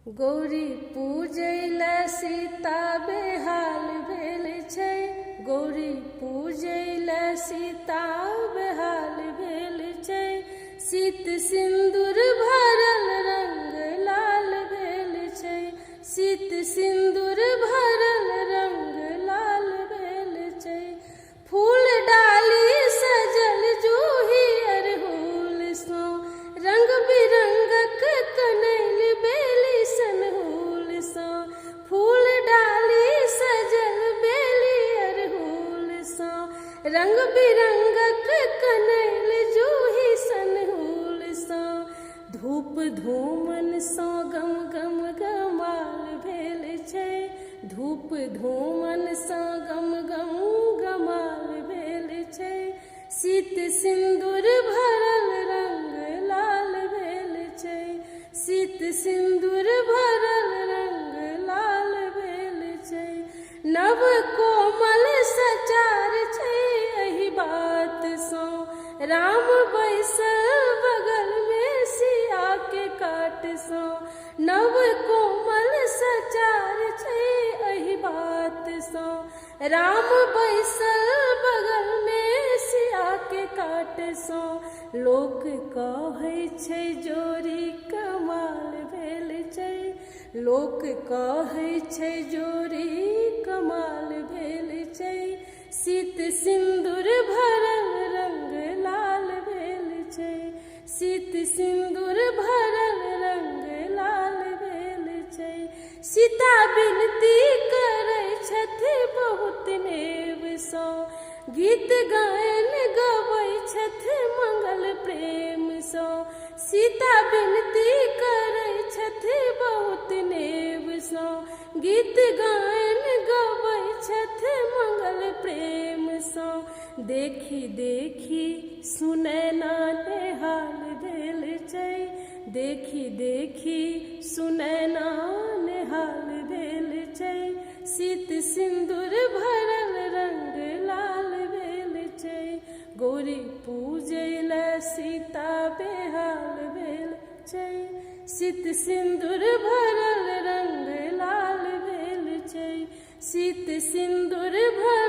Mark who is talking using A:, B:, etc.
A: गौरी पूजैला सीता बेहाल भेल छै। गौरी पूजैला सीता बेहाल भेल छै। शीत सिन्दूर भरल रंग लाल भेल छै। शीत सिन्दूर भरल रंग लाल भेल छै। फूल डाली सजल जूही अरहुल सँ, रंग बिरंगक कनैल बेली सनहुल सँ। फूल डाली सजल बेली अरहुल सँ, रंग बिरंगक कनैल जूही सनहुल सँ। धूप धूमन सँ गम गम गमाल भेल छै। धूप धूमन सँ गम गम गमाल भेल छै। शीत सिन्दूर भरल रंग लाल भेल छै। शीत सिन्दूर भरल रंग लाल भेल छै। नव कोमल सचार छै एहि बात सँ, राम बैसल बगल में सिया के काट सँ। नव कोमल सचार छै एहि बात सँ, राम बैसल बगल में सिया के काट सँ। लोक कहै छै जोड़ी कमाल भेल छै। लोक कहै छै जोड़ी कमाल भेल छै। शीत सिन्दूर भरल रंग लाल भेल छै। शीत सिन्दूर भरल रंग लाल भेल छै। सीता विनती करै छथि बहुत नेव सँ, गीत गायन गबै छथि मंगल प्रेम सँ। सीता विनती करै छथि बहुत नेव सँ, गीत गायन गबै छथि मंगल प्रेम सँ। देखी देखी सुनैना नेहाल भेल छै। देखी देखी सुनैना नेहाल भेल छै। शीत सिन्दूर भरल रंग लाल भेल छै। गौरी पूजैला सीता बेहाल भेल छै। शीत सिन्दूर भरल रंग लाल भेल छै। शीत सिन्दूर भरल